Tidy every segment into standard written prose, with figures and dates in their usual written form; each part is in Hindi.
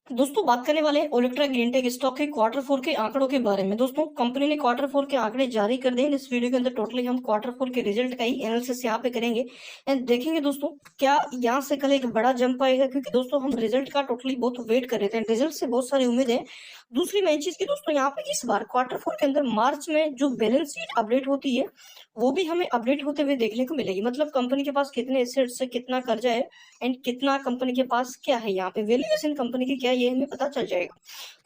दोस्तों बात करने वाले हैं ओलेक्ट्रा ग्रीनटेक स्टॉक के क्वार्टर फोर के आंकड़ों के बारे में। दोस्तों कंपनी ने क्वार्टर फोर के आंकड़े जारी कर दिए। इस वीडियो के अंदर टोटली हम क्वार्टर फोर के रिजल्ट का ही एनालिसिस यहाँ पे करेंगे एंड देखेंगे दोस्तों क्या यहाँ से कल एक बड़ा जंप आएगा, क्योंकि दोस्तों हम रिजल्ट का टोटली बहुत वेट कर रहे थे। रिजल्ट से बहुत सारी उम्मीद है। दूसरी मेन चीज की दोस्तों यहाँ पे इस बार क्वार्टर फोर के अंदर मार्च में जो बैलेंस शीट अपडेट होती है वो भी हमें अपडेट होते हुए देखने को मिलेगी। मतलब कंपनी के पास कितने एसेट्स है, कितना कर्जा है एंड कितना कंपनी के पास क्या है, यहाँ पे वैल्यूएशन कंपनी की क्या है, ये हमें पता चल जाएगा।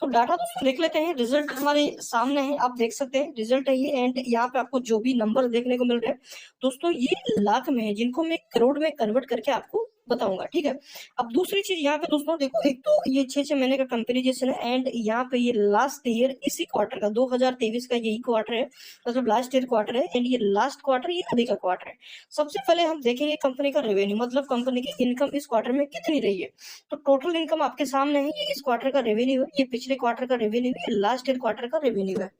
तो डाटा दोस्तों देख लेते हैं। रिजल्ट हमारे सामने है, आप देख सकते हैं रिजल्ट है ये। एंड यहाँ पे आपको जो भी नंबर देखने को मिल रहे हैं दोस्तों ये लाख में है, जिनको मैं करोड़ में कन्वर्ट करके आपको बताऊंगा, ठीक है। अब दूसरी चीज यहाँ पे दोस्तों देखो, एक तो ये 6 महीने का कंपेरिजन है एंड यहाँ पे ये लास्ट ईयर इसी क्वार्टर का 2023 का यही क्वार्टर है, मतलब लास्ट ईयर क्वार्टर है एंड ये लास्ट क्वार्टर ये अभी का क्वार्टर है। सबसे पहले हम देखेंगे कंपनी का रेवेन्यू, मतलब कंपनी की इनकम इस क्वार्टर में कितनी रही है। तो टोटल इनकम आपके सामने है, ये इस क्वार्टर का रेवेन्यू है, ये पिछले क्वार्टर का रेवेन्यू है, लास्ट ईयर क्वार्टर का रेवेन्यू है।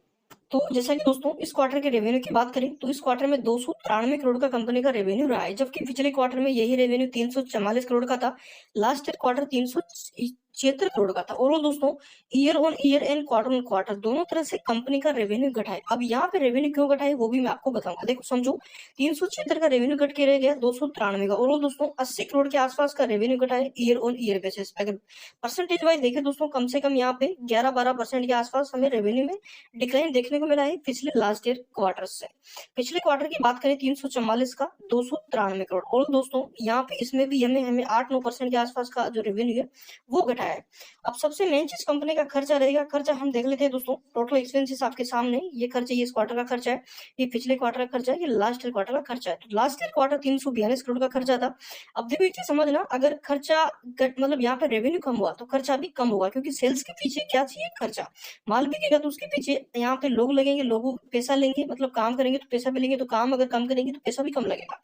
तो जैसा कि दोस्तों इस क्वार्टर के रेवेन्यू की बात करें तो इस क्वार्टर में 293 करोड़ का कंपनी का रेवेन्यू रहा है, जबकि पिछले क्वार्टर में यही रेवेन्यू 344 करोड़ का था। लास्ट ईयर क्वार्टर 376 करोड़ का था। और दोस्तों year on year and quarter on quarter दोनों तरह से कंपनी का रेवेन्यू घटा है। अब यहाँ पे रेवेन्यू क्यों घटा है वो भी मैं आपको बताऊंगा। देखो समझो, 376 का रेवेन्यू घट के रह गया 293 का। और दोस्तों 80 करोड़ के आसपास का रेवेन्यू घटा है ईयर ऑन ईयर बेसिस पे। अगर परसेंटेज वाइज देखें दोस्तों, कम से कम यहाँ पे 11-12% के आसपास हमें रेवेन्यू में डिक्लाइन देखने को मिला है पिछले लास्ट ईयर क्वार्टर से। पिछले क्वार्टर की बात करें 344 का 293 करोड़। और दोस्तों यहाँ पे इसमें भी हमें 8-9% के आसपास का जो रेवेन्यू है वो घटा है। अब सबसे मेन चीज कंपनी का खर्चा रहेगा। खर्चा हम देख लेते हैं दोस्तों, टोटल एक्सपेंसेस आपके सामने। ये खर्चा ये इस क्वार्टर का खर्चा है, ये पिछले क्वार्टर का खर्चा है, ये लास्ट ईयर क्वार्टर का खर्चा है। तो लास्ट ईयर क्वार्टर 342 करोड़ का खर्चा था। अब देखो ये समझना, अगर खर्चा मतलब यहाँ पे रेवेन्यू कम हुआ तो खर्चा भी कम होगा, क्योंकि सेल्स के पीछे क्या चाहिए, खर्चा। माल बिकेगा तो उसके पीछे यहाँ पे लोग लगेंगे, लोग पैसा लेंगे, मतलब काम करेंगे तो पैसा भी लेंगे, तो काम अगर कम करेंगे तो पैसा भी कम लगेगा।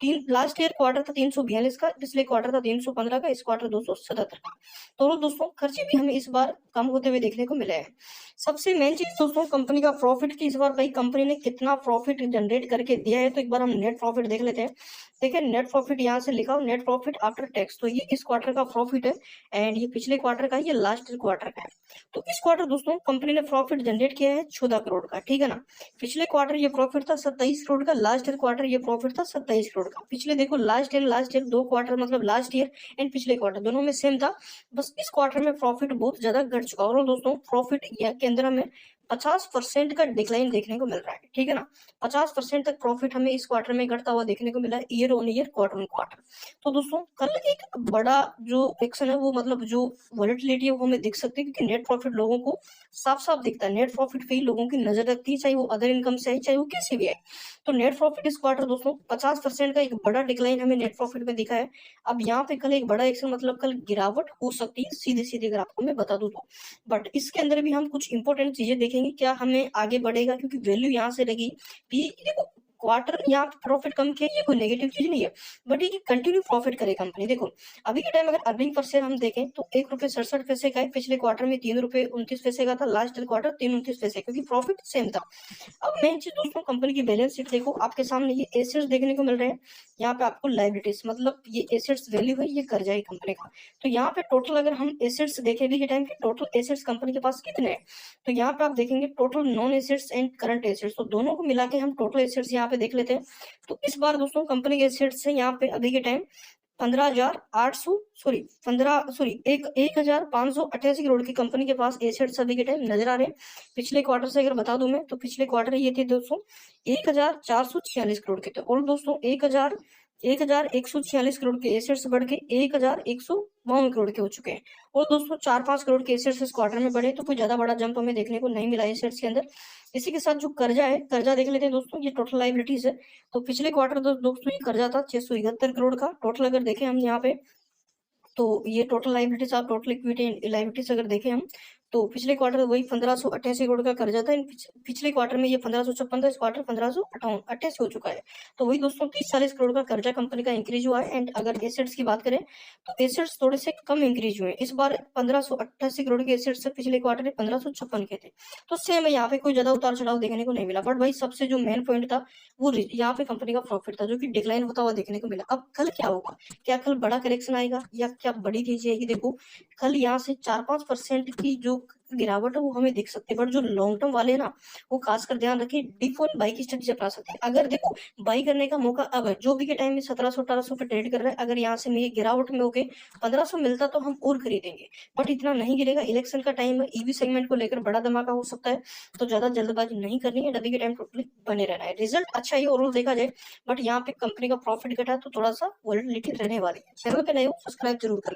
तीन लास्ट ईयर क्वार्टर था 342 का, पिछले क्वार्टर था 315 का, इस क्वार्टर 277 का। तो दोस्तों खर्चे भी हमें इस बार कम होते हुए देखने को मिले हैं। सबसे मेन चीज दोस्तों कंपनी का प्रॉफिट की, इस बार भाई कंपनी ने कितना प्रॉफिट जनरेट करके दिया है। तो एक बार हम नेट प्रॉफिट देख लेते हैं। देखिए नेट प्रॉफिट यहाँ से लिखा हो, नेट प्रॉफिट आफ्टर टैक्स। तो ये इस क्वार्टर का प्रॉफिट है एंड ये पिछले क्वार्टर का, ये लास्ट क्वार्टर का है। तो इस क्वार्टर दोस्तों कंपनी ने प्रॉफिट जनरेट किया है 14 करोड़ का, ठीक है ना। पिछले क्वार्टर ये प्रॉफिट था 27 करोड़ का, लास्ट ईयर क्वार्टर ये प्रॉफिट था 27 करोड़ का। पिछले देखो लास्ट ईयर दो क्वार्टर, मतलब लास्ट ईयर एंड पिछले क्वार्टर दोनों में सेम था, बस इस क्वार्टर में प्रॉफिट बहुत ज्यादा घट चुका। और दोस्तों प्रॉफिट के अंदर हमें 50% का डिक्लाइन देखने को मिल रहा है, ठीक है ना। 50% तक प्रॉफिट हमें इस क्वार्टर में घटता हुआ देखने को मिला है, year on year, quarter on quarter. तो दोस्तों कल एक बड़ा जो एक्शन है वो, मतलब जो वॉलेटिलिटी है वो हमें दिख सकती है, क्योंकि नेट प्रॉफिट लोगों को साफ साफ दिखता है। नेट प्रॉफिट पे ही लोगों की नजर रखती है, चाहे वो अदर इनकम से आए चाहे वो कैसे भी आए। तो नेट प्रॉफिट इस क्वार्टर दोस्तों 50% का एक बड़ा डिक्लाइन हमें नेट प्रॉफिट में दिखा है। अब यहाँ पे कल एक बड़ा एक्शन, मतलब कल गिरावट हो सकती है, सीधे सीधे अगर आपको मैं बता दूं तो। बट इसके अंदर भी हम कुछ इंपॉर्टेंट चीजें देखेंगे, क्या हमें आगे बढ़ेगा, क्योंकि वैल्यू यहाँ से लगी भी। देखो क्वार्टर यहाँ प्रॉफिट कम किया, ये कोई नेगेटिव चीज नहीं है, बट ये कंटिन्यू प्रॉफिट करे कंपनी। देखो अभी के टाइम अगर अर्निंग पर शेयर हम देखें तो 1 रुपये 67 पैसे का है, पिछले क्वार्टर में 3 रुपये 29 पैसे का था, लास्ट क्वार्टर 3 29 पैसे, क्योंकि प्रॉफिट सेम था। अब मेन चीज दोस्तों कंपनी की बैलेंस शीट देखो, आपके सामने ये एसेट्स देखने को मिल रहे हैं, यहाँ पे आपको लाइबिलिटीज, मतलब ये एसेट्स वैल्यू है, ये कर्जा है कंपनी का। तो यहाँ पे टोटल अगर हम एसेट्स देखें अभी के टाइम के, टोटल एसेट्स कंपनी के पास कितने हैं, तो यहाँ पे आप देखेंगे total non assets and current assets, तो दोनों को मिला के हम टोटल एसेट्स यहाँ पे देख लेते हैं। तो इस बार दोस्तों कंपनी के एसेट्स है यहाँ पे अभी के टाइम 15,588 करोड़ की कंपनी के पास एसेट्स अभी के टाइम नजर आ रहे हैं। पिछले क्वार्टर से अगर बता दूं मैं, तो पिछले क्वार्टर ये थे दोस्तों 1,446 करोड़ के थे। और दोस्तों 1,146 करोड़ के एसेट्स बढ़ के 1,152 करोड़ के हो चुके हैं। और दोस्तों 4-5 करोड़ के एसेट्स इस क्वार्टर में बढ़े, तो कोई ज्यादा बड़ा जंप हमें देखने को नहीं मिला एसेट्स के अंदर। इसी के साथ जो कर्जा है, कर्जा देख लेते हैं दोस्तों, ये टोटल लाइबिलिटीज है। तो पिछले क्वार्टर दोस्तों ये कर्जा था 671 करोड़ का टोटल। अगर देखें हम यहाँ पे, तो ये टोटल लाइबिलिटीज, आप टोटल इक्विटी लाइबिलिटीज अगर देखें हम, तो पिछले क्वार्टर वही 1588 करोड़ का कर्जा था। पिछले क्वार्टर में ये 1556 था, इस क्वार्टर 1588 हो चुका है। तो वही दोस्तों 30-40 करोड़ का कर्जा कंपनी का इंक्रीज हुआ है। एंड अगर एसेट्स की बात करें तो एसेट्स थोड़े से कम इंक्रीज हुए। इस बार 1588 करोड़ के एसेट्स से पिछले क्वार्टर में 1556 के थे। तो सेम है, यहाँ पे कोई ज्यादा उतार चढ़ाव देखने को नहीं मिला। बट भाई सबसे जो मेन पॉइंट था वो यहाँ पे कंपनी का प्रॉफिट था, जो कि डिक्लाइन होता हुआ देखने को मिला। अब कल क्या होगा, क्या कल बड़ा करेक्शन आएगा या क्या बड़ी तेजी आएगी? देखो कल यहाँ से 4-5% की जो गिरावट है वो हमें दिख सकती है। बट जो लॉन्ग टर्म वाले ना वो खासकर ध्यान रखिए, डिप और बाई की स्ट्रेटजी अपना सकते हैं। अगर देखो बाई करने का मौका अब है, जो भी के टाइम में 1700-1800 पे ट्रेड कर रहा है, अगर यहाँ से मेरी गिरावट में होके 1500 मिलता तो हम और खरीदेंगे। बट इतना नहीं गिरेगा, इलेक्शन का टाइम है, ईवी सेगमेंट को लेकर बड़ा धमाका हो सकता है। तो ज्यादा जल्दबाजी नहीं करनी है, अभी के टाइम टोटली बने रहना है। रिजल्ट अच्छा ही ओवरऑल देखा जाए, बट यहाँ पे कंपनी का प्रॉफिट घटा तो थोड़ा सा वॉलेटिलिटी रहने वाली है। चैनल पे नए हो सब्सक्राइब जरूर करें।